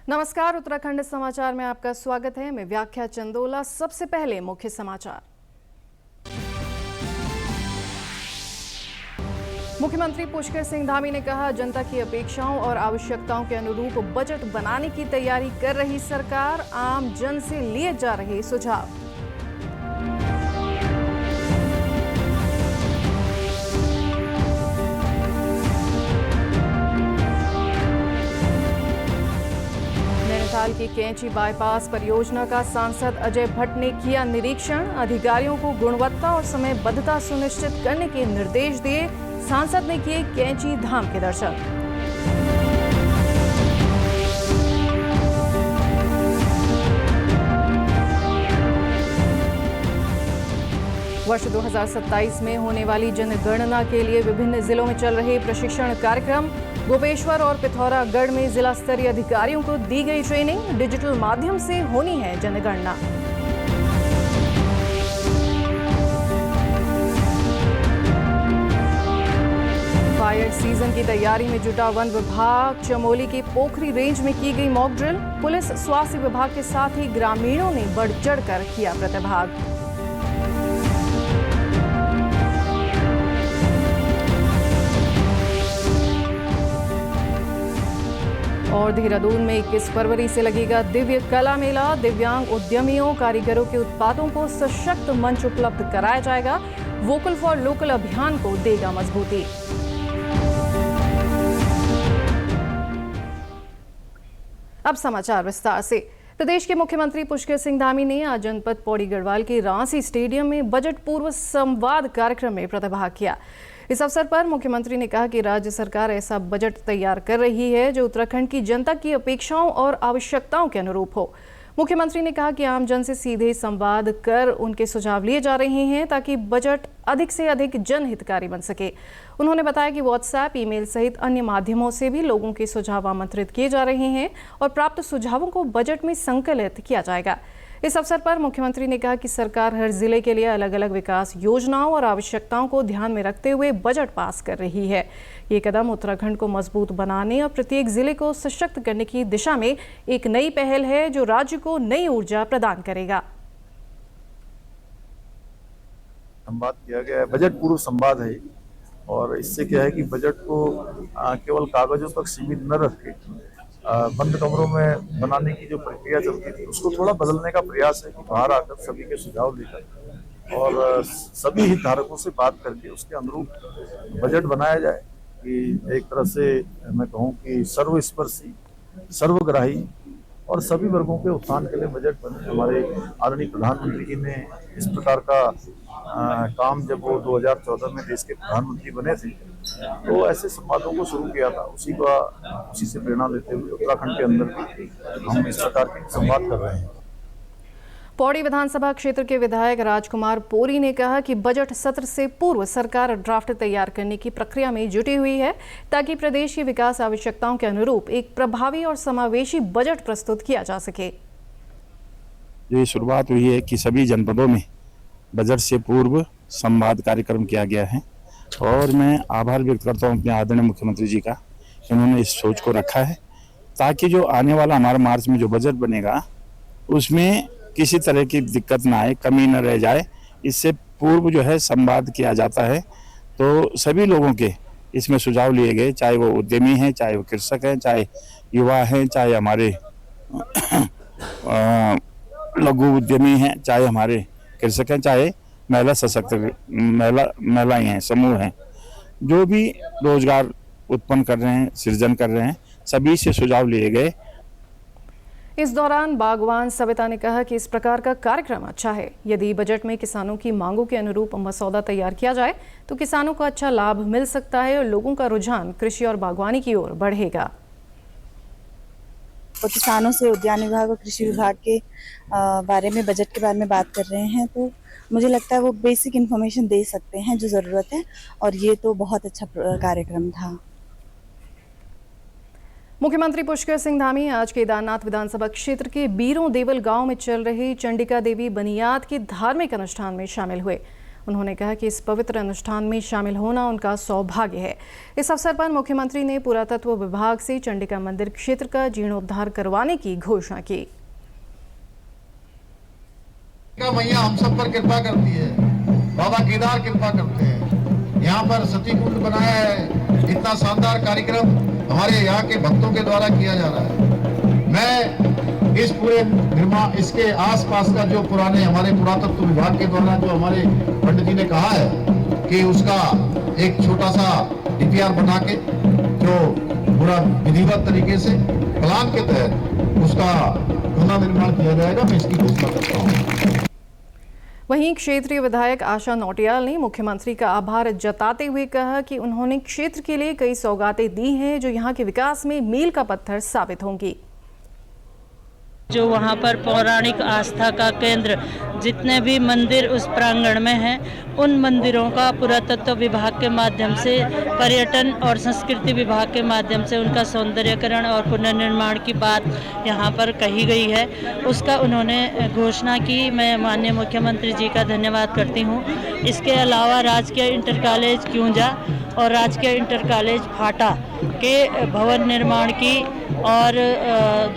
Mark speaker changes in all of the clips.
Speaker 1: नमस्कार, उत्तराखंड समाचार में आपका स्वागत है। मैं व्याख्या चंदोला। सबसे पहले मुख्य समाचार। मुख्यमंत्री पुष्कर सिंह धामी ने कहा, जनता की अपेक्षाओं और आवश्यकताओं के अनुरूप बजट बनाने की तैयारी कर रही सरकार, आम जन से लिए जा रहे सुझाव। नैनीताल की कैंची बाईपास परियोजना का सांसद अजय भट्ट ने किया निरीक्षण। अधिकारियों को गुणवत्ता और समयबद्धता सुनिश्चित करने के निर्देश दिए। सांसद ने किए कैंची धाम के दर्शन। वर्ष 2027 में होने वाली जनगणना के लिए विभिन्न जिलों में चल रहे प्रशिक्षण कार्यक्रम। गोपेश्वर और पिथौरागढ़ में जिला स्तरीय अधिकारियों को दी गई ट्रेनिंग। डिजिटल माध्यम से होनी है जनगणना। फायर सीजन की तैयारी में जुटा वन विभाग। चमोली की पोखरी रेंज में की गई मॉक ड्रिल। पुलिस, स्वास्थ्य विभाग के साथ ही ग्रामीणों ने बढ़ चढ़कर किया प्रतिभाग। और देहरादून में 21 फरवरी से लगेगा दिव्य कला मेला। दिव्यांग उद्यमियों, कारीगरों के उत्पादों को सशक्त मंच उपलब्ध कराया जाएगा। वोकल फॉर लोकल अभियान को देगा मजबूती। अब समाचार विस्तार से। प्रदेश के मुख्यमंत्री पुष्कर सिंह धामी ने आज जनपद पौड़ी गढ़वाल के रांसी स्टेडियम में बजट पूर्व संवाद कार्यक्रम में प्रतिभाग किया। इस अवसर पर मुख्यमंत्री ने कहा कि राज्य सरकार ऐसा बजट तैयार कर रही है जो उत्तराखंड की जनता की अपेक्षाओं और आवश्यकताओं के अनुरूप हो। मुख्यमंत्री ने कहा कि आम जन से सीधे संवाद कर उनके सुझाव लिए जा रहे हैं ताकि बजट अधिक से अधिक जनहितकारी बन सके। उन्होंने बताया कि व्हाट्सएप, ईमेल सहित अन्य माध्यमों से भी लोगों के सुझाव आमंत्रित किए जा रहे हैं और प्राप्त सुझावों को बजट में संकलित किया जाएगा। इस अवसर पर मुख्यमंत्री ने कहा कि सरकार हर जिले के लिए अलग अलग विकास योजनाओं और आवश्यकताओं को ध्यान में रखते हुए बजट पास कर रही है। ये कदम उत्तराखंड को मजबूत बनाने और प्रत्येक जिले को सशक्त करने की दिशा में एक नई पहल है जो राज्य को नई ऊर्जा प्रदान करेगा।
Speaker 2: संवाद किया गया है, बजट पूर्व संवाद है और इससे क्या है कि बजट को केवल कागजों तक सीमित न रख के बंद कमरों में बनाने की जो प्रक्रिया चलती थी उसको थोड़ा बदलने का प्रयास है कि बाहर आकर सभी के सुझाव लेकर और सभी हितधारकों से बात करके उसके अनुरूप बजट बनाया जाए कि एक तरह से मैं कहूँ कि सर्वस्पर्शी, सर्वग्राही और सभी वर्गों के उत्थान के लिए बजट बने। हमारे आदरणीय प्रधानमंत्री जी ने इस प्रकार का काम जब वो 2014 में देश के प्रधानमंत्री बने थे तो ऐसे संवादों को शुरू किया था। उसी से प्रेरणा लेते हुए उत्तराखंड के अंदर भी हम इस प्रकार के संवाद कर रहे हैं।
Speaker 1: पौड़ी विधानसभा क्षेत्र के विधायक राजकुमार पोरी ने कहा कि बजट सत्र से पूर्व सरकार ड्राफ्ट तैयार करने की प्रक्रिया में जुटी हुई है ताकि प्रदेश की विकास आवश्यकताओं के अनुरूप एक प्रभावी और समावेशी बजट प्रस्तुत किया जा सके।
Speaker 3: ये शुरुआत हुई है कि सभी जनपदों में बजट से पूर्व संवाद कार्यक्रम किया गया है और मैं आभार व्यक्त करता हूँ अपने आदरणीय मुख्यमंत्री जी का, इन्होंने इस सोच को रखा है ताकि जो आने वाला हमारा मार्च में जो बजट बनेगा उसमें किसी तरह की दिक्कत ना आए, कमी न रह जाए। इससे पूर्व जो है संवाद किया जाता है तो सभी लोगों के इसमें सुझाव लिए गए, चाहे वो उद्यमी हैं, चाहे वो कृषक हैं, चाहे युवा हैं, चाहे हमारे लघु उद्यमी हैं, चाहे हमारे कृषक हैं, चाहे महिला सशक्त महिलाएं हैं, समूह हैं, जो भी रोजगार उत्पन्न कर रहे हैं, सृजन कर रहे हैं, सभी से सुझाव लिए गए।
Speaker 1: इस दौरान बागवान सविता ने कहा कि इस प्रकार का कार्यक्रम अच्छा है। यदि बजट में किसानों की मांगों के अनुरूप मसौदा तैयार किया जाए तो किसानों को अच्छा लाभ मिल सकता है और लोगों का रुझान कृषि और बागवानी की ओर बढ़ेगा।
Speaker 4: तो किसानों से उद्यान विभाग और कृषि विभाग के बारे में, बजट के बारे में बात कर रहे हैं तो मुझे लगता है वो बेसिक इन्फॉर्मेशन दे सकते हैं जो ज़रूरत है और ये तो बहुत अच्छा कार्यक्रम था।
Speaker 1: मुख्यमंत्री पुष्कर सिंह धामी आज केदारनाथ विधानसभा क्षेत्र के बीरों देवल गांव में चल रहे चंडिका देवी बनियाद के धार्मिक अनुष्ठान में शामिल हुए। उन्होंने कहा कि इस पवित्र अनुष्ठान में शामिल होना उनका सौभाग्य है। इस अवसर पर मुख्यमंत्री ने पुरातत्व विभाग से चंडिका मंदिर क्षेत्र का जीर्णोद्धार करवाने की घोषणा की।
Speaker 5: मैया हम सब पर कृपा करती है, बाबा केदार कृपा करते हैं। यहाँ पर सती कुंड बनाया है, इतना शानदार कार्यक्रम हमारे यहाँ के भक्तों के द्वारा किया जा रहा है। मैं इस पूरे निर्माण, इसके आसपास का जो पुराने हमारे पुरातत्व विभाग के द्वारा जो हमारे पंडित जी ने कहा है कि उसका एक छोटा सा डीपीआर बना के जो पूरा विधिवत तरीके से प्लान के तहत उसका पुनर्निर्माण किया जाएगा, मैं इसकी घोषणा करता हूँ।
Speaker 1: वहीं क्षेत्रीय विधायक आशा नौटियाल ने मुख्यमंत्री का आभार जताते हुए कहा कि उन्होंने क्षेत्र के लिए कई सौगातें दी हैं जो यहां के विकास में मील का पत्थर साबित होंगी।
Speaker 6: जो वहाँ पर पौराणिक आस्था का केंद्र जितने भी मंदिर उस प्रांगण में हैं, उन मंदिरों का पुरातत्व विभाग के माध्यम से, पर्यटन और संस्कृति विभाग के माध्यम से उनका सौंदर्यकरण और पुनर्निर्माण की बात यहाँ पर कही गई है। उसका उन्होंने घोषणा की। मैं माननीय मुख्यमंत्री जी का धन्यवाद करती हूँ। इसके अलावा राजकीय इंटर कॉलेज क्यूंजा और राजकीय इंटर कॉलेज फाटा के भवन निर्माण की और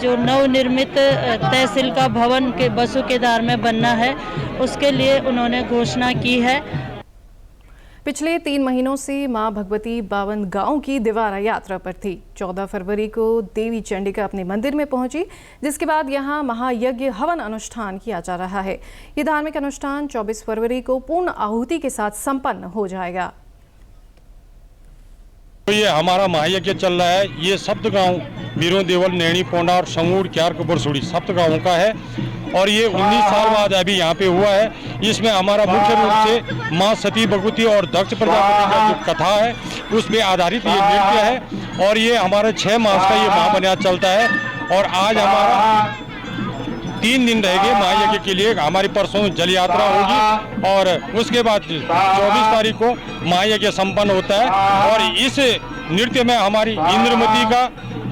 Speaker 6: जो नवनिर्मित तहसील का भवन के बसुकेदार में बनना है, उसके लिए उन्होंने घोषणा की है।
Speaker 1: पिछले 3 महीनों से मां भगवती 52 गांव की दिवारा यात्रा पर थी। 14 फरवरी को देवी चंडिका अपने मंदिर में पहुंची, जिसके बाद यहां महायज्ञ हवन अनुष्ठान किया जा रहा है। ये धार्मिक अनुष्ठान 24 फरवरी को पूर्ण आहुति के साथ संपन्न हो जाएगा।
Speaker 7: ये हमारा महायज्ञ चल रहा है। ये सप्त गांव मीरों देवल, नैनी, पोंडा और संगूर, क्यार, कबरसुड़ी सप्त गांवों का है और ये 19 साल बाद अभी यहाँ पे हुआ है। इसमें हमारा मुख्य रूप से माँ सती भगवती और दक्ष प्रजापति का जो कथा है उस पर आधारित ये नृत्य है और ये हमारा 6 मास का ये महाबन्यास चलता है और आज हमारा 3 दिन रहेंगे महायज्ञ के लिए। हमारी परसों जल यात्रा होगी और उसके बाद 24 तारीख को महायज्ञ संपन्न होता है और इस नृत्य में हमारी इंद्रमती का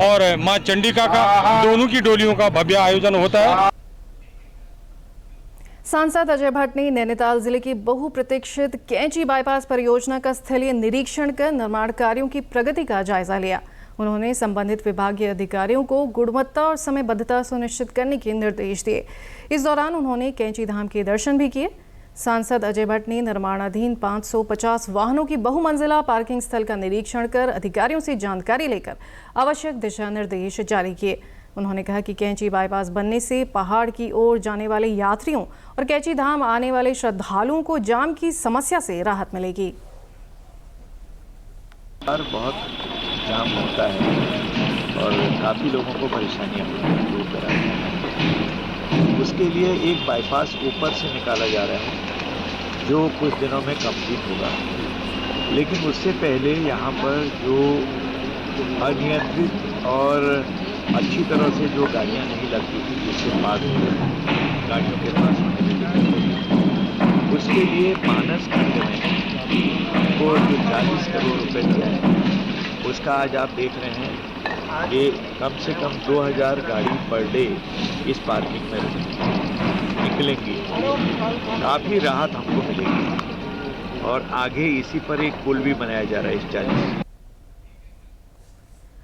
Speaker 7: और माँ चंडिका का दोनों की डोलियों का भव्य आयोजन होता है।
Speaker 1: सांसद अजय भट्ट ने नैनीताल जिले की बहुप्रतीक्षित कैंची बाईपास परियोजना का स्थलीय निरीक्षण कर निर्माण कार्यों की प्रगति का जायजा लिया। उन्होंने संबंधित विभागीय अधिकारियों को गुणवत्ता और समयबद्धता सुनिश्चित करने के निर्देश दिए। इस दौरान उन्होंने कैंची धाम के दर्शन भी किए। सांसद अजय भट्ट ने निर्माणाधीन 550 वाहनों की बहुमंजिला पार्किंग स्थल का निरीक्षण कर अधिकारियों से जानकारी लेकर आवश्यक दिशा निर्देश जारी किए। उन्होंने कहा कि कैंची बाईपास बनने से पहाड़ की ओर जाने वाले यात्रियों और कैंची धाम आने वाले श्रद्धालुओं को जाम की समस्या से राहत मिलेगी।
Speaker 8: बहुत जाम होता है और काफ़ी लोगों को परेशानियां दूर करानी है। उसके लिए एक बाईपास ऊपर से निकाला जा रहा है जो कुछ दिनों में कंप्लीट होगा, लेकिन उससे पहले यहाँ पर जो अनियंत्रित और अच्छी तरह से जो गाड़ियाँ नहीं लगती थी, जिससे गाड़ियों के पास होने में दिक्कत होगी, उसके लिए मानस खंड में को जो 40 करोड़ रुपए दिया है, उसका आज आप देख रहे हैं ये कम से कम 2000 गाड़ी पर डे इस पार्किंग में निकलेंगी। काफ़ी राहत हमको मिलेगी और आगे इसी पर एक पुल भी बनाया जा रहा है इस 40।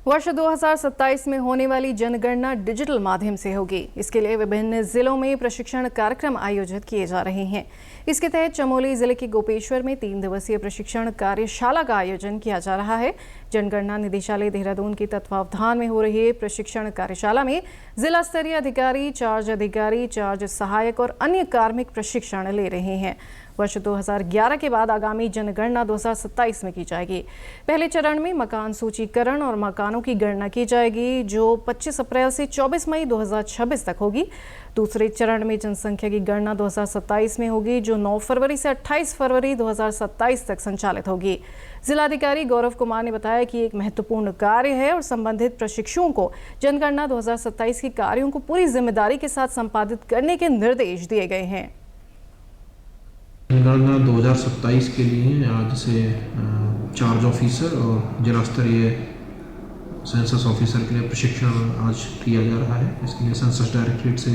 Speaker 1: वर्ष 2027 में होने वाली जनगणना डिजिटल माध्यम से होगी। इसके लिए विभिन्न जिलों में प्रशिक्षण कार्यक्रम आयोजित किए जा रहे हैं। इसके तहत चमोली जिले के गोपेश्वर में 3 दिवसीय प्रशिक्षण कार्यशाला का आयोजन किया जा रहा है। जनगणना निदेशालय देहरादून के तत्वावधान में हो रही प्रशिक्षण कार्यशाला में जिला स्तरीय अधिकारी, चार्ज सहायक और अन्य कार्मिक प्रशिक्षण ले रहे हैं। वर्ष 2011 के बाद आगामी जनगणना 2027 में की जाएगी। पहले चरण में मकान सूचीकरण और मकानों की गणना की जाएगी, जो 25 अप्रैल से 24 मई 2026 तक होगी। दूसरे चरण में जनसंख्या की गणना 2027 में होगी, जो 9 फरवरी से 28 फरवरी 2027 तक संचालित होगी। जिलाधिकारी गौरव कुमार ने बताया कि एक महत्वपूर्ण कार्य है और संबंधित प्रशिक्षुओं को जनगणना 2027 के कार्यों को पूरी जिम्मेदारी के साथ संपादित करने के निर्देश दिए गए हैं।
Speaker 9: जनगणना 2027 के लिए आज से चार्ज ऑफिसर और जिला स्तरीय सेंसस ऑफिसर के लिए प्रशिक्षण आज किया जा रहा है। इसके लिए सेंसस डायरेक्टरेट से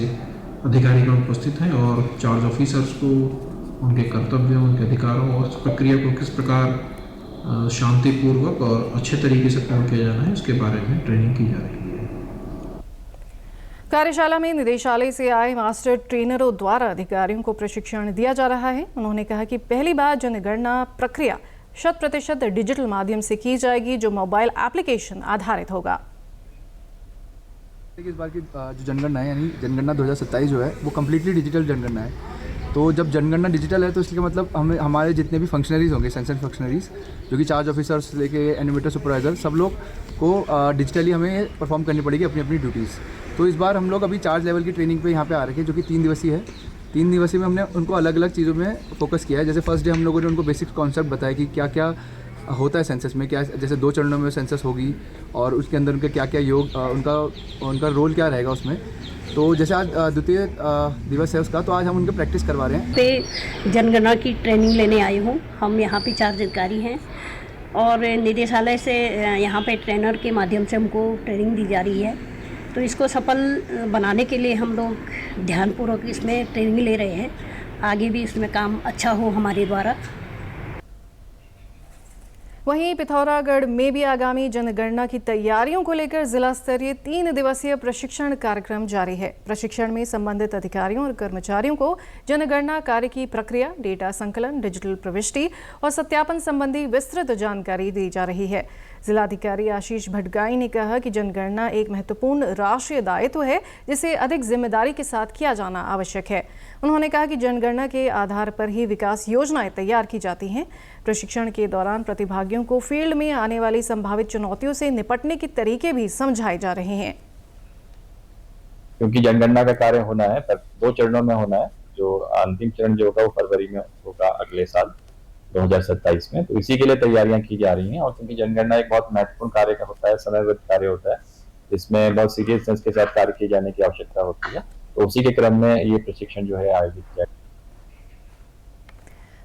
Speaker 9: अधिकारीगण उपस्थित हैं और चार्ज ऑफिसर्स को उनके कर्तव्यों, उनके अधिकारों और उस प्रक्रिया को किस प्रकार शांतिपूर्वक और अच्छे तरीके से पूर्ण किया जाना है, इसके बारे में ट्रेनिंग की जा रही है।
Speaker 1: कार्यशाला में निदेशालय से आए मास्टर ट्रेनरों द्वारा अधिकारियों को प्रशिक्षण दिया जा रहा है। उन्होंने कहा कि पहली बार जनगणना प्रक्रिया 100% डिजिटल माध्यम से की जाएगी, जो मोबाइल एप्लीकेशन आधारित होगा।
Speaker 10: इस बार की जो जनगणना है, यानी जनगणना 2027 जो है वो कम्प्लीटली डिजिटल जनगणना है। तो जब जनगणना डिजिटल है तो इसलिए मतलब हमारे जितने भी फंक्शनरीज होंगे, सेंसस फंक्शनरीज, जो कि चार्ज ऑफिसर्स लेके एनिमेटर सुपरवाइजर, सब लोग को डिजिटली हमें परफॉर्म करनी पड़ेगी अपनी अपनी ड्यूटीज़। तो इस बार हम लोग अभी चार्ज लेवल की ट्रेनिंग पे यहाँ पे आ रखे हैं, जो कि 3 दिवसीय है। 3 दिवसीय में हमने उनको अलग अलग चीज़ों में फोकस किया है। जैसे फर्स्ट डे हम लोगों ने उनको बेसिक कॉन्सेप्ट बताया कि क्या क्या होता है सेंसस में, क्या जैसे 2 चरणों में सेंसस होगी और उसके अंदर उनके क्या क्या योग, उनका रोल क्या रहेगा उसमें। तो जैसे आज द्वितीय दिवस है उसका, तो आज हम उनके प्रैक्टिस करवा रहे हैं।
Speaker 11: पे जनगणना की ट्रेनिंग लेने आई हूँ। हम यहाँ पे चार्ज अधिकारी हैं और निदेशालय से यहाँ पे ट्रेनर के माध्यम से हमको ट्रेनिंग दी जा रही है। तो इसको सफल बनाने के लिए हम लोग ध्यानपूर्वक इसमें ट्रेनिंग ले रहे हैं। आगे भी इसमें काम अच्छा हो हमारे द्वारा।
Speaker 1: वहीं पिथौरागढ़ में भी आगामी जनगणना की तैयारियों को लेकर जिला स्तरीय 3 दिवसीय प्रशिक्षण कार्यक्रम जारी है। प्रशिक्षण में संबंधित अधिकारियों और कर्मचारियों को जनगणना कार्य की प्रक्रिया, डेटा संकलन, डिजिटल प्रविष्टि और सत्यापन संबंधी विस्तृत जानकारी दी जा रही है। जिलाधिकारी आशीष भटगाई ने कहा कि जनगणना एक महत्वपूर्ण राष्ट्रीय दायित्व है, जिसे अधिक जिम्मेदारी के साथ किया जाना आवश्यक है। उन्होंने कहा कि जनगणना के आधार पर ही विकास योजनाएं तैयार की जाती हैं। प्रशिक्षण के दौरान प्रतिभागियों को फील्ड में आने वाली संभावित चुनौतियों से निपटने के तरीके भी समझाए जा रहे हैं।
Speaker 12: क्योंकि जनगणना का कार्य होना है, पर 2 चरणों में होना है। जो अंतिम चरण जो होगा वो फरवरी में होगा अगले साल 2027 में। तो इसी के लिए तैयारियां की जा रही हैं। और क्योंकि जनगणना एक बहुत महत्वपूर्ण कार्य होता है, समयबद्ध कार्य होता है, इसमें बहुत सीरियसनेस के साथ कार्य किए जाने की आवश्यकता होती है। तो उसी के क्रम में ये प्रशिक्षण जो है आयोजित किया।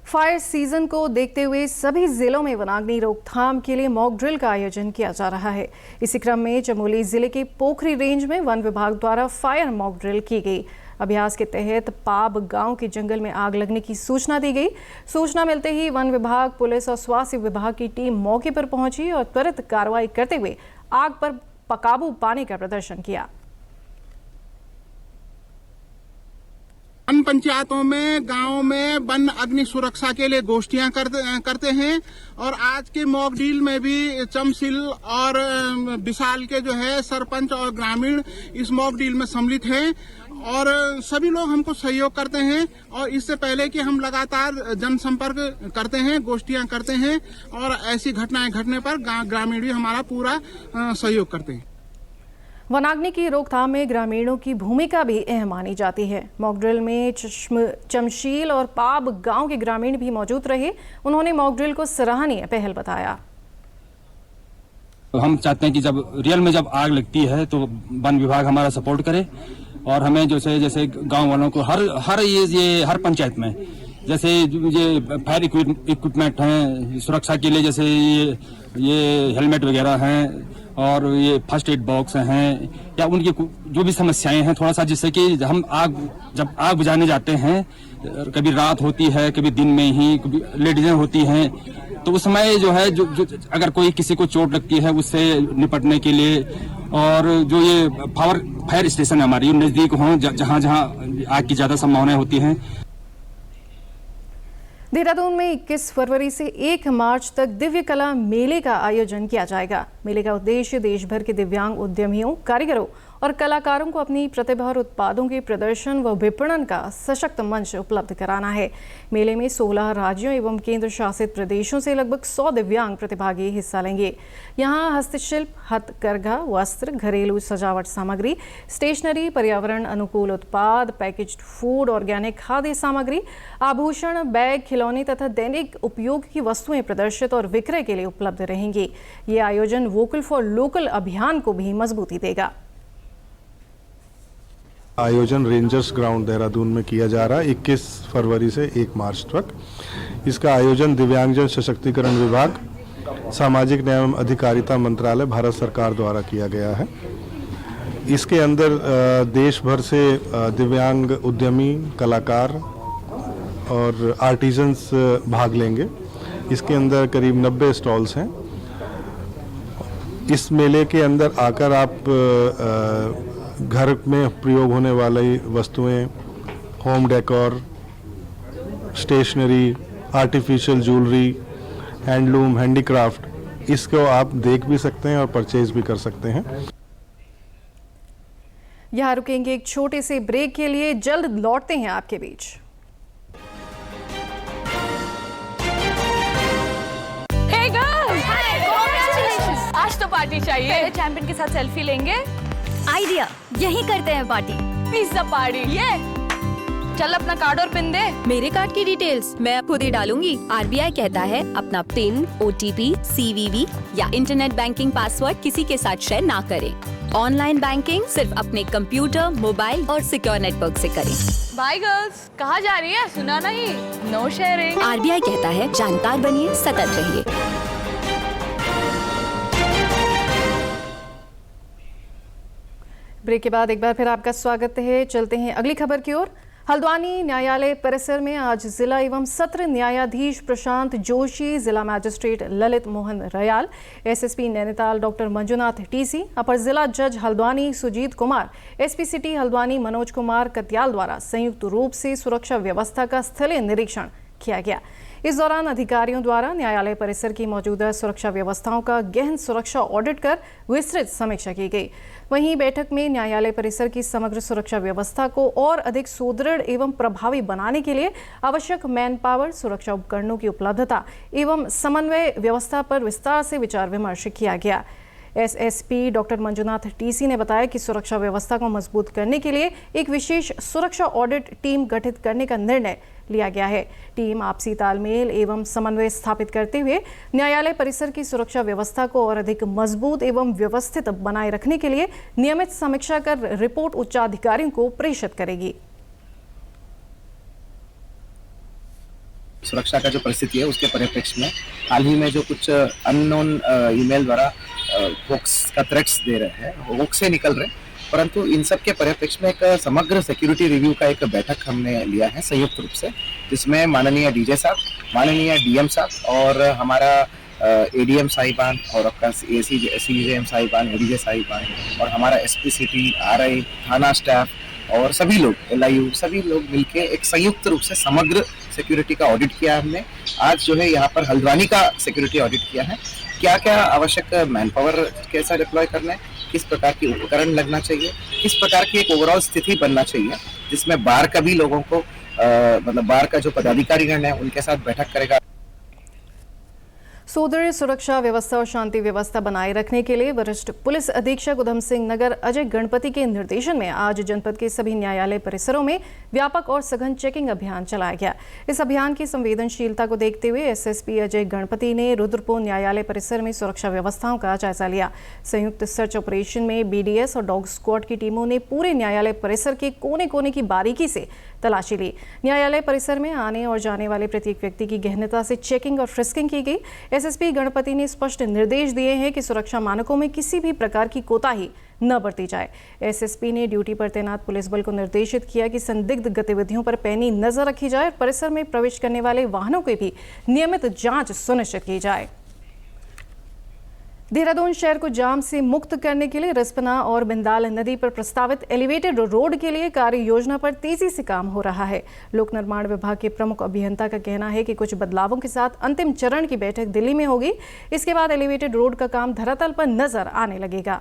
Speaker 1: फायर सीजन को देखते हुए सभी जिलों में वनाग्नि रोकथाम के लिए मॉक ड्रिल का आयोजन किया जा रहा है। इसी क्रम में चमोली जिले के पोखरी रेंज में वन विभाग द्वारा फायर मॉक ड्रिल की गई। अभ्यास के तहत पाब गांव के जंगल में आग लगने की सूचना दी गई। सूचना मिलते ही वन विभाग, पुलिस और स्वास्थ्य विभाग की टीम मौके पर पहुंची और त्वरित कार्रवाई करते हुए आग पर काबू पाने का प्रदर्शन किया।
Speaker 13: वन पंचायतों में, गांवों में वन अग्नि सुरक्षा के लिए गोष्ठियां करते हैं। और आज के मॉक ड्रिल में भी चमसिल और विशाल के जो है सरपंच और ग्रामीण इस मॉक ड्रिल में सम्मिलित हैं और सभी लोग हमको सहयोग करते हैं। और इससे पहले कि हम लगातार जनसंपर्क करते हैं, गोष्ठियां करते हैं और ऐसी घटनाएं घटने पर ग्रामीण भी हमारा पूरा सहयोग करते हैं।
Speaker 1: वनाग्नि की रोकथाम में ग्रामीणों की भूमिका भी अहम मानी जाती है। मॉक ड्रिल में चमशील और पाब गांव के ग्रामीण भी मौजूद रहे। उन्होंने मॉक ड्रिल को सराहनीय पहल बताया।
Speaker 14: हम चाहते हैं कि जब रियल में जब आग लगती है तो वन विभाग हमारा सपोर्ट करे और हमें जैसे गांव वालों को हर हर पंचायत में जैसे ये फायर इक्विपमेंट हैं सुरक्षा के लिए, जैसे ये हेलमेट वगैरह हैं और ये फर्स्ट एड बॉक्स हैं, या उनकी जो भी समस्याएं हैं थोड़ा सा, जिससे कि जब आग बुझाने जाते हैं, कभी रात होती है, कभी दिन में ही, कभी लेडीजें होती हैं, तो उस समय जो है जो अगर कोई किसी को चोट लगती है उससे निपटने के लिए, और जो ये फायर स्टेशन हमारी नजदीक हों जहाँ आग की ज्यादा संभावनाएं होती हैं।
Speaker 1: देहरादून में 21 फरवरी से 1 मार्च तक दिव्य कला मेले का आयोजन किया जाएगा। मेले का उद्देश्य देश भर के दिव्यांग उद्यमियों, कारीगरों और कलाकारों को अपनी प्रतिभा और उत्पादों के प्रदर्शन व विपणन का सशक्त मंच उपलब्ध कराना है। मेले में 16 राज्यों एवं केंद्र शासित प्रदेशों से लगभग 100 दिव्यांग प्रतिभागी हिस्सा लेंगे। यहाँ हस्तशिल्प, हथकरघा, वस्त्र, घरेलू सजावट सामग्री, स्टेशनरी, पर्यावरण अनुकूल उत्पाद, पैकेज्ड फूड, ऑर्गेनिक खाद्य सामग्री, आभूषण, बैग, खिलौने तथा दैनिक उपयोग की वस्तुएं प्रदर्शित और विक्रय के लिए उपलब्ध रहेंगी। ये आयोजन वोकल फॉर लोकल अभियान को भी मजबूती देगा।
Speaker 15: आयोजन रेंजर्स ग्राउंड देहरादून में किया जा रहा है 21 फरवरी से 1 मार्च तक। इसका आयोजन दिव्यांगजन सशक्तिकरण विभाग, सामाजिक न्याय एवं अधिकारिता मंत्रालय, भारत सरकार द्वारा किया गया है। इसके अंदर देश भर से दिव्यांग उद्यमी, कलाकार और आर्टिजन्स भाग लेंगे। इसके अंदर करीब 90 स्टॉल्स हैं। इस मेले के अंदर आकर आप घर में प्रयोग होने वाली वस्तुएं, home decor, stationery, artificial jewellery, handloom, handicraft, इसको आप देख भी सकते हैं और परचेज भी कर सकते हैं।
Speaker 1: यहाँ रुकेंगे एक छोटे से ब्रेक के लिए, जल्द लौटते हैं आपके बीच।
Speaker 16: Hey girls! Hi! Congratulations! आज तो पार्टी चाहिए। पहले चैंपियन के साथ सेल्फी लेंगे।
Speaker 17: आइडिया, यही करते हैं पार्टी।
Speaker 16: Pizza party. ये चल अपना कार्ड और पिन दे।
Speaker 17: मेरे कार्ड की डिटेल्स मैं खुद ही डालूंगी। आरबीआई कहता है अपना पिन, ओटीपी, सीवीवी या इंटरनेट बैंकिंग पासवर्ड किसी के साथ शेयर ना करें। ऑनलाइन बैंकिंग सिर्फ अपने कंप्यूटर, मोबाइल और सिक्योर नेटवर्क से करें।
Speaker 16: बाय गर्ल्स, कहाँ जा रही है? सुना नहीं? No sharing.
Speaker 17: आरबीआई कहता है जानकार बनिए, सतर्क रहिए।
Speaker 1: ब्रेक के बाद एक बार फिर आपका स्वागत है। चलते हैं अगली खबर की ओर। हल्द्वानी न्यायालय परिसर में आज जिला एवं सत्र न्यायाधीश प्रशांत जोशी, जिला magistrate Lalit Mohan Rayal, SSP Nainital doctor Manjunath TC, अपर जिला जज हल्द्वानी सुजीत कुमार, एसपी सिटी हल्द्वानी मनोज कुमार कत्याल द्वारा संयुक्त रूप से सुरक्षा व्यवस्था का स्थलीय निरीक्षण किया गया। इस दौरान अधिकारियों द्वारा न्यायालय परिसर की मौजूदा सुरक्षा व्यवस्थाओं का गहन सुरक्षा ऑडिट कर विस्तृत समीक्षा की गई। वहीं बैठक में न्यायालय परिसर की समग्र सुरक्षा व्यवस्था को और अधिक सुदृढ़ एवं प्रभावी बनाने के लिए आवश्यक मैन पावर, सुरक्षा उपकरणों की उपलब्धता एवं समन्वय व्यवस्था पर विस्तार से विचार विमर्श किया गया। एसएसपी डॉक्टर मंजुनाथ टीसी ने बताया कि सुरक्षा व्यवस्था को मजबूत करने के लिए एक विशेष सुरक्षा ऑडिट टीम गठित करने का निर्णय लिया गया है। टीम आपसी तालमेल एवं समन्वय स्थापित करते हुए न्यायालय परिसर की सुरक्षा व्यवस्था को और अधिक मजबूत एवं व्यवस्थित बनाए रखने के लिए नियमित समीक्षा कर रिपोर्ट उच्चाधिकारियों को प्रेषित करेगी।
Speaker 18: सुरक्षा का जो परिस्थिति है उसके परिप्रेक्ष्य में हाल ही में जो कुछ अननोन ईमेल द्वारा होक्स का थ्रेट्स दे रहे हैं, होक्स से निकल रहे हैं, परंतु इन सब के परिप्रेक्ष्य में एक समग्र सिक्योरिटी रिव्यू का एक बैठक हमने लिया है संयुक्त रूप से, जिसमें माननीय डीजे साहब, माननीय डीएम साहब और हमारा एडीएम साहिबान और आपका सीजेएम साहिबान, एडीजे साहिबान और हमारा एसपी सिटी, आरआई, थाना स्टाफ और सभी लोग, एलआईयू, सभी लोग मिलके एक संयुक्त रूप से समग्र सिक्योरिटी का ऑडिट किया हमने। आज जो है यहाँ पर हल्द्वानी का सिक्योरिटी ऑडिट किया है। क्या क्या आवश्यक मैन पावर कैसा डिप्लॉय करना है, किस प्रकार की उपकरण लगना चाहिए, किस प्रकार की एक ओवरऑल स्थिति बनना चाहिए, जिसमें बार का भी लोगों को मतलब बार का जो पदाधिकारीगण है उनके साथ बैठक करेगा।
Speaker 1: सुदृढ़ सुरक्षा व्यवस्था और शांति व्यवस्था बनाए रखने के लिए वरिष्ठ पुलिस अधीक्षक उधम सिंह नगर अजय गणपति के निर्देशन में आज जनपद के सभी न्यायालय परिसरों में व्यापक और सघन चेकिंग अभियान चलाया गया। इस अभियान की संवेदनशीलता को देखते हुए एसएसपी अजय गणपति ने रुद्रपुर न्यायालय परिसर में सुरक्षा व्यवस्थाओं का जायजा लिया। संयुक्त सर्च ऑपरेशन में बीडीएस और डॉग स्क्वाड की टीमों ने पूरे न्यायालय परिसर के कोने कोने की बारीकी से तलाशी ली। न्यायालय परिसर में आने और जाने वाले प्रत्येक व्यक्ति की गहनता से चेकिंग और फ्रिस्किंग की गई। एसएसपी गणपति ने स्पष्ट निर्देश दिए हैं कि सुरक्षा मानकों में किसी भी प्रकार की कोताही न बरती जाए। एसएसपी ने ड्यूटी पर तैनात पुलिस बल को निर्देशित किया कि संदिग्ध गतिविधियों पर पैनी नजर रखी जाए और परिसर में प्रवेश करने वाले वाहनों की भी नियमित जांच सुनिश्चित की जाए। देहरादून शहर को जाम से मुक्त करने के लिए रिस्पना और बिंदाल नदी पर प्रस्तावित एलिवेटेड रोड के लिए कार्य योजना पर तेजी से काम हो रहा है। लोक निर्माण विभाग के प्रमुख अभियंता का कहना है कि कुछ बदलावों के साथ अंतिम चरण की बैठक दिल्ली में होगी। इसके बाद एलिवेटेड रोड का काम धरातल पर नजर आने लगेगा।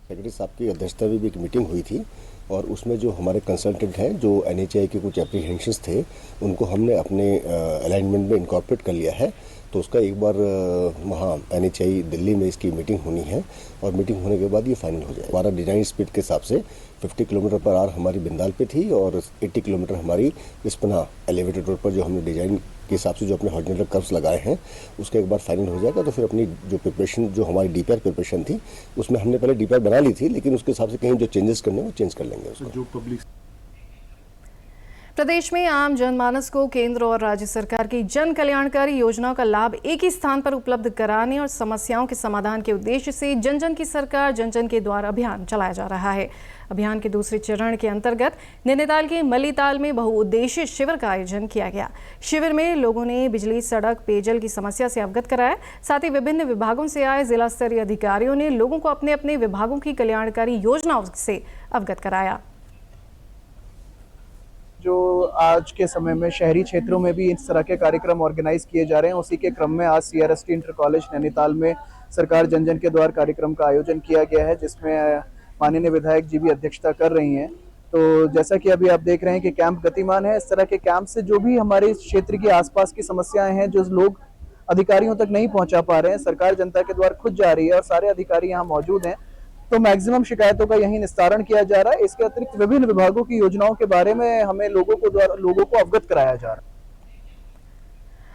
Speaker 19: सेक्रेटरी साहब की अध्यक्षता में भी एक मीटिंग हुई थी और उसमें जो हमारे कंसल्टेंट हैं, जो एनएचआई के कुछ एप्रीहेंशंस थे, उनको हमने अपने अलाइनमेंट में इनकॉर्पोरेट कर लिया है। तो उसका एक बार वहाँ एनएचआई दिल्ली में इसकी मीटिंग होनी है और मीटिंग होने के बाद ये फाइनल हो जाए। हमारा डिजाइन स्पीड के हिसाब से 50 किलोमीटर पर आवर हमारी बिंदाल पे थी और 80 किलोमीटर हमारी रिस्पना एलिवेटेड रोड पर जो हमने डिजाइन के हिसाब से जो अपने हॉरिजॉन्टल कर्व्स लगाए हैं उसका एक बार फाइनल हो जाएगा। तो फिर अपनी जो प्रिपरेशन, जो हमारी डीपीआर प्रिपरेशन थी, उसमें हमने पहले डीपीआर बना ली थी, लेकिन उसके हिसाब से कहीं जो चेंजेस करने वो चेंज कर लेंगे उसको। जो पब्लिक
Speaker 1: प्रदेश में आम जनमानस को केंद्र और राज्य सरकार की जन कल्याणकारी योजनाओं का लाभ एक ही स्थान पर उपलब्ध कराने और समस्याओं के समाधान के उद्देश्य से जन जन की सरकार जन जन के द्वार अभियान चलाया जा रहा है। अभियान के दूसरे चरण के अंतर्गत नैनीताल के मलीताल में बहुउद्देशीय शिविर का आयोजन किया गया। शिविर में लोगों ने बिजली, सड़क, पेयजल की समस्या से अवगत कराया। साथ ही विभिन्न विभागों से आए जिला स्तरीय अधिकारियों ने लोगों को अपने अपने विभागों की कल्याणकारी योजनाओं से अवगत कराया।
Speaker 20: जो आज के समय में शहरी क्षेत्रों में भी इस तरह के कार्यक्रम ऑर्गेनाइज किए जा रहे हैं, उसी के क्रम में आज CRST इंटर कॉलेज नैनीताल में सरकार जन जन के द्वार कार्यक्रम का आयोजन किया गया है, जिसमें माननीय विधायक जी भी अध्यक्षता कर रही हैं। तो जैसा कि अभी आप देख रहे हैं कि कैंप गतिमान है। इस तरह के कैंप से जो भी हमारे क्षेत्र के आसपास की समस्याएं हैं, जो लोग अधिकारियों तक नहीं पहुंचा पा रहे हैं, सरकार जनता के द्वार खुद जा रही है और सारे अधिकारी यहाँ मौजूद हैं, तो मैक्सिमम शिकायतों का यही निस्तारण किया जा रहा है। इसके अतिरिक्त विभिन्न विभागों की योजनाओं के बारे में हमें लोगों को अवगत कराया जा रहा है।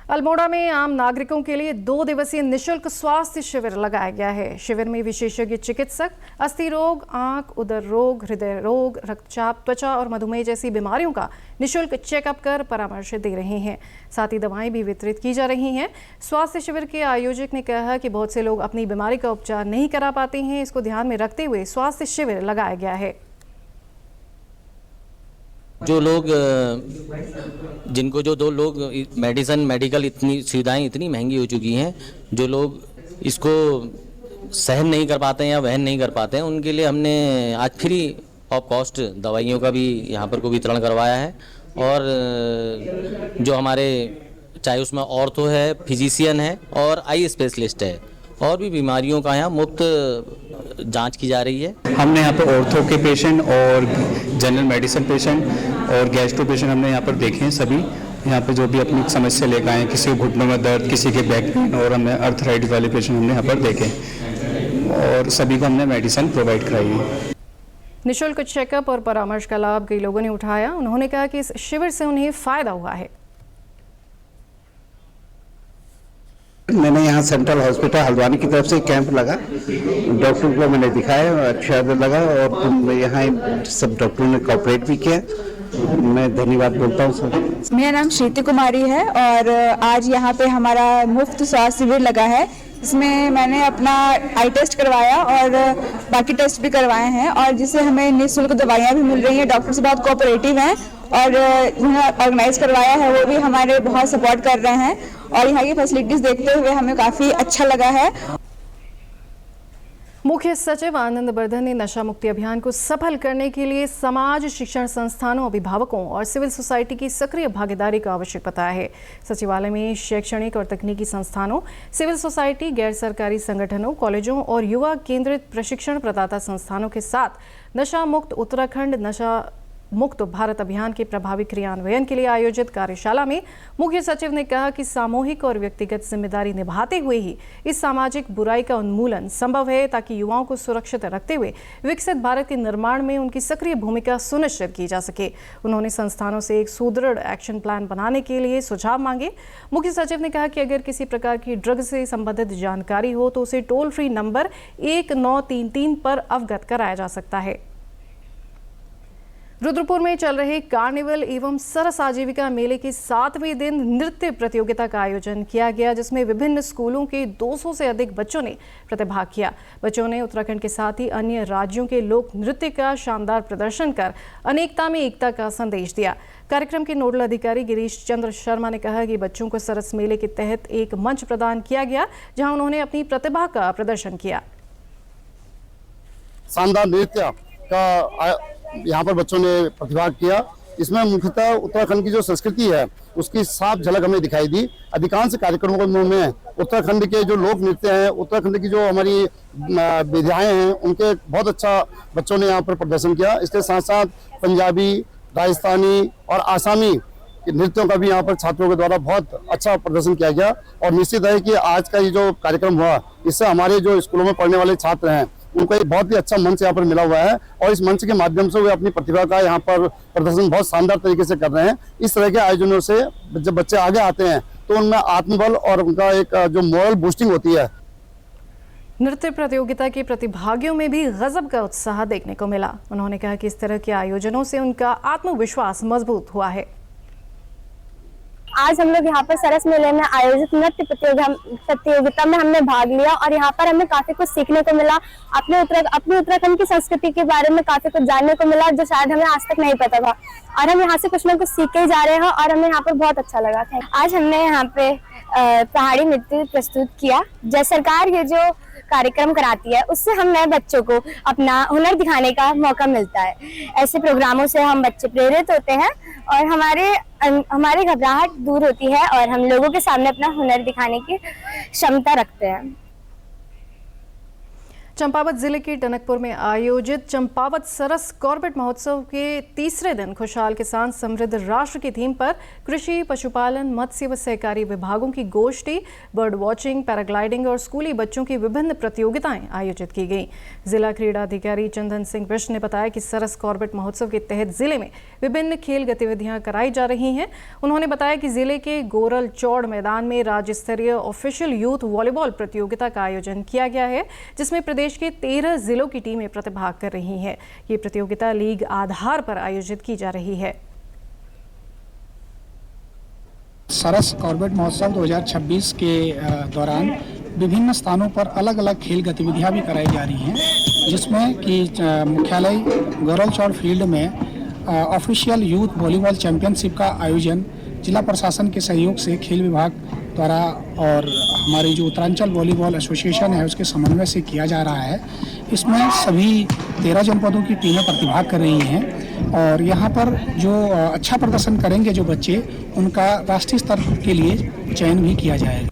Speaker 1: अल्मोड़ा में आम नागरिकों के लिए 2 दिवसीय निशुल्क स्वास्थ्य शिविर लगाया गया है। शिविर में विशेषज्ञ चिकित्सक अस्थि रोग, आंख, उदर रोग, हृदय रोग, रक्तचाप, त्वचा और मधुमेह जैसी बीमारियों का निशुल्क चेकअप कर परामर्श दे रहे हैं। साथ ही दवाएं भी वितरित की जा रही हैं। स्वास्थ्य शिविर के आयोजक ने कहा कि बहुत से लोग अपनी बीमारी का उपचार नहीं करा पाते हैं। इसको ध्यान में रखते हुए स्वास्थ्य शिविर लगाया गया है।
Speaker 21: जो लोग जिनको जो 2 लोग मेडिकल इतनी सुविधाएं इतनी महंगी हो चुकी हैं, जो लोग इसको सहन नहीं कर पाते हैं या वहन नहीं कर पाते हैं, उनके लिए हमने आज फ्री ऑफ कॉस्ट दवाइयों का भी यहाँ पर को वितरण करवाया है। और जो हमारे चाहे उसमें ऑर्थो है, फिजिशियन है और आई स्पेशलिस्ट है, और भी बीमारियों का यहाँ मुफ्त जांच की जा रही है।
Speaker 22: हमने यहाँ पर ऑर्थो के पेशेंट और जनरल मेडिसिन पेशेंट और गैस्ट्रो पेशेंट हमने यहाँ पर देखे हैं। सभी यहाँ पर जो भी अपनी समस्या लेकर आए हैं, किसी को घुटनों में दर्द, किसी के बैक पेन और हमने अर्थराइटिस वाले पेशेंट हमने यहाँ पर देखे और सभी को हमने मेडिसिन प्रोवाइड कराई है।
Speaker 1: निशुल्क चेकअप और परामर्श का लाभ कई लोगों ने उठाया। उन्होंने कहा कि इस शिविर से उन्हें फायदा हुआ है।
Speaker 23: मैंने यहाँ सेंट्रल हॉस्पिटल हल्द्वानी की तरफ से कैंप लगा, डॉक्टर को मैंने दिखाया, अच्छा लगा और यहाँ सब डॉक्टरों ने कोऑपरेट भी किया। मैं धन्यवाद बोलता हूँ सर।
Speaker 24: मेरा नाम श्रीति कुमारी है और आज यहाँ पे हमारा मुफ्त स्वास्थ्य शिविर लगा है। इसमें मैंने अपना आई टेस्ट करवाया और बाकी टेस्ट भी करवाए हैं और जिससे हमें निःशुल्क दवाइयाँ भी मिल रही हैं। डॉक्टर से बहुत कोऑपरेटिव हैं और जिन्हें ऑर्गेनाइज करवाया है वो भी हमारे बहुत सपोर्ट कर रहे हैं और यहाँ की फैसिलिटीज देखते हुए हमें काफ़ी अच्छा लगा है।
Speaker 1: मुख्य सचिव आनंद वर्धन ने नशा मुक्ति अभियान को सफल करने के लिए समाज, शिक्षण संस्थानों, अभिभावकों और सिविल सोसाइटी की सक्रिय भागीदारी को आवश्यक बताया है। सचिवालय में शैक्षणिक और तकनीकी संस्थानों, सिविल सोसाइटी, गैर सरकारी संगठनों, कॉलेजों और युवा केंद्रित प्रशिक्षण प्रदाता संस्थानों के साथ नशा मुक्त उत्तराखंड, नशा मुक्त भारत अभियान के प्रभावी क्रियान्वयन के लिए आयोजित कार्यशाला में मुख्य सचिव ने कहा कि सामूहिक और व्यक्तिगत जिम्मेदारी निभाते हुए ही इस सामाजिक बुराई का उन्मूलन संभव है, ताकि युवाओं को सुरक्षित रखते हुए विकसित भारत के निर्माण में उनकी सक्रिय भूमिका सुनिश्चित की जा सके। उन्होंने संस्थानों से एक सुदृढ़ एक्शन प्लान बनाने के लिए सुझाव मांगे। मुख्य सचिव ने कहा कि अगर किसी प्रकार की ड्रग से संबंधित जानकारी हो तो उसे टोल फ्री नंबर 1933 पर अवगत कराया जा सकता है। रुद्रपुर में चल रहे कार्निवल एवं सरस आजीविका मेले के 7वें दिन नृत्य प्रतियोगिता का आयोजन किया गया, जिसमें विभिन्न स्कूलों के 200 से अधिक बच्चों ने प्रतिभाग किया। बच्चों ने उत्तराखंड के साथ ही अन्य राज्यों के लोक नृत्य का शानदार प्रदर्शन कर अनेकता में एकता का संदेश दिया। कार्यक्रम के नोडल अधिकारी गिरीश चंद्र शर्मा ने कहा कि बच्चों को सरस मेले के तहत एक मंच प्रदान किया गया, जहां उन्होंने अपनी प्रतिभा का प्रदर्शन किया।
Speaker 25: शानदार नृत्य का यहाँ पर बच्चों ने प्रतिभाग किया। इसमें मुख्यतः उत्तराखंड की जो संस्कृति है उसकी साफ झलक हमें दिखाई दी। अधिकांश कार्यक्रमों में उत्तराखंड के जो लोक नृत्य हैं, उत्तराखंड की जो हमारी विधाएं हैं, उनके बहुत अच्छा बच्चों ने यहाँ पर प्रदर्शन किया। इसके साथ साथ पंजाबी, राजस्थानी और आसामी नृत्यों का भी यहाँ पर छात्रों के द्वारा बहुत अच्छा प्रदर्शन किया गया। और निश्चित है कि आज का ये जो कार्यक्रम हुआ, इससे हमारे जो स्कूलों में पढ़ने वाले छात्र हैं उनको एक बहुत ही अच्छा मंच यहाँ पर मिला हुआ है और इस मंच के माध्यम से वे अपनी प्रतिभा का यहाँ पर प्रदर्शन बहुत शानदार तरीके से कर रहे हैं। इस तरह के आयोजनों से जब बच्चे आगे आते हैं तो उनमें आत्मबल और उनका एक जो मोरल बूस्टिंग होती है।
Speaker 1: नृत्य प्रतियोगिता के प्रतिभागियों में भी गजब का उत्साह देखने को मिला। उन्होंने कहा कि इस तरह के आयोजनों से उनका आत्मविश्वास मजबूत हुआ है।
Speaker 2: आज हम लोग यहाँ पर सरस मेले में आयोजित नृत्य प्रतियोगिता में हमने भाग लिया और यहाँ पर हमें काफी कुछ सीखने को मिला। अपने उत्तराखंड की संस्कृति के बारे में काफी कुछ जानने को मिला जो शायद हमें आज तक नहीं पता था, और हम यहाँ से कुछ ना कुछ सीख के ही जा रहे हैं और हमें यहाँ पर बहुत अच्छा लगा था। आज हमने यहाँ पे पहाड़ी नृत्य प्रस्तुत किया। जय सरकार ये जो कार्यक्रम कराती है उससे हम नए बच्चों को अपना हुनर दिखाने का मौका मिलता है। ऐसे प्रोग्रामों से हम बच्चे प्रेरित होते हैं और हमारी घबराहट दूर होती है और हम लोगों के सामने अपना हुनर दिखाने की क्षमता रखते हैं।
Speaker 1: चंपावत जिले के टनकपुर में आयोजित चंपावत सरस कॉर्बेट महोत्सव के तीसरे दिन खुशहाल किसान समृद्ध राष्ट्र की थीम पर कृषि, पशुपालन, मत्स्य व सहकारी विभागों की गोष्ठी, बर्ड वॉचिंग, पैराग्लाइडिंग और स्कूली बच्चों की विभिन्न प्रतियोगिताएं आयोजित की गई। जिला क्रीड़ा अधिकारी चंदन सिंह बिष्ट ने बताया कि सरस कॉर्बेट महोत्सव के तहत जिले में विभिन्न खेल गतिविधियां कराई जा रही हैं। उन्होंने बताया कि जिले के गोरल चौड़ मैदान में राज्य स्तरीय ऑफिशियल यूथ वॉलीबॉल प्रतियोगिता का आयोजन किया गया है, जिसमें प्रदेश के 13 जिलों की टीमें प्रतिभाग कर रही हैं। ये प्रतियोगिता लीग आधार पर आयोजित की जा रही है।
Speaker 3: सरस कॉर्बेट महोत्सव 2026 के दौरान विभिन्न स्थानों पर अलग अलग खेल गतिविधियां भी कराई जा रही हैं, जिसमें कि मुख्यालय गोरल चौड़ फील्ड में ऑफिशियल यूथ वॉलीबॉल चैंपियनशिप का आयोजन जिला प्रशासन के सहयोग से खेल विभाग द्वारा और हमारी जो उत्तरांचल वॉलीबॉल एसोसिएशन है उसके समन्वय से किया जा रहा है। इसमें सभी 13 जनपदों की टीमें प्रतिभाग कर रही हैं और यहाँ पर जो अच्छा प्रदर्शन करेंगे जो बच्चे, उनका राष्ट्रीय स्तर के लिए चयन भी किया जाएगा।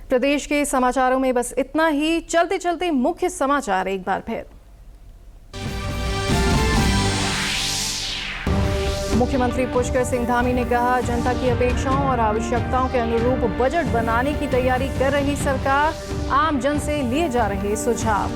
Speaker 1: प्रदेश के समाचारों में बस इतना ही। चलते चलते मुख्य समाचार एक बार फिर। मुख्यमंत्री पुष्कर सिंह धामी ने कहा, जनता की अपेक्षाओं और आवश्यकताओं के अनुरूप बजट बनाने की तैयारी कर रही सरकार, आम जन से लिए जा रहे सुझाव।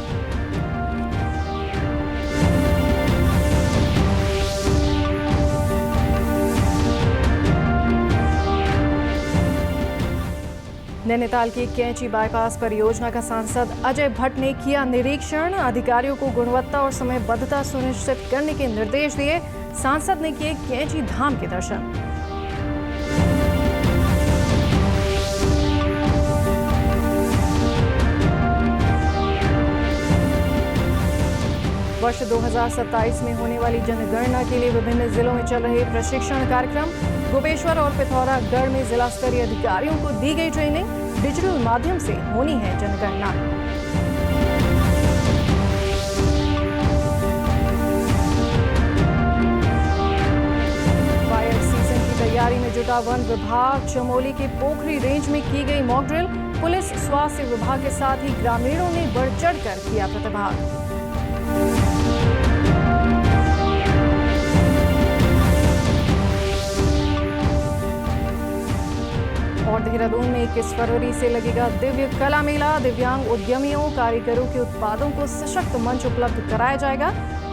Speaker 1: नैनीताल की कैंची बाईपास परियोजना का सांसद अजय भट्ट ने किया निरीक्षण। अधिकारियों को गुणवत्ता और समयबद्धता सुनिश्चित करने के निर्देश दिए। सांसद ने किए कैंची धाम के दर्शन। वर्ष 2027 में होने वाली जनगणना के लिए विभिन्न जिलों में चल रहे प्रशिक्षण कार्यक्रम। गोपेश्वर और पिथौरागढ़ में जिला स्तरीय अधिकारियों को दी गई ट्रेनिंग। डिजिटल माध्यम से होनी है जनगणना। फायर सीजन की तैयारी में जुटा वन विभाग। चमोली के पोखरी रेंज में की गई मॉक ड्रिल। पुलिस, स्वास्थ्य विभाग के साथ ही ग्रामीणों ने बढ़ चढ़कर किया प्रतिभाग। और देहरादून में 21 फरवरी से लगेगा दिव्य कला मेला। दिव्यांग उद्यमियों, कारीगरों के उत्पादों को सशक्त मंच उपलब्ध कराया जाएगा।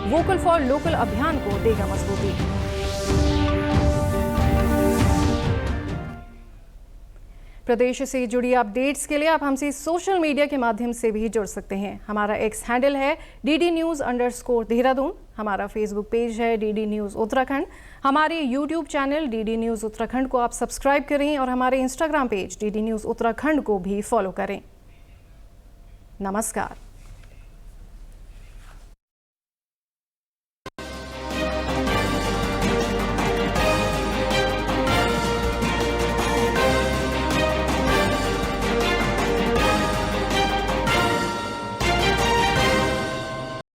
Speaker 1: वोकल फॉर लोकल अभियान को देगा मजबूती। प्रदेश से जुड़ी अपडेट्स के लिए आप हमसे सोशल मीडिया के माध्यम से भी जुड़ सकते हैं। हमारा एक्स हैंडल है DD_News_देहरादून। हमारा फेसबुक पेज है DD न्यूज़ उत्तराखंड। हमारे YouTube channel DD news Uttarakhand को आप सब्सक्राइब करें और हमारे Instagram page DD news Uttarakhand को भी फॉलो करें। नमस्कार।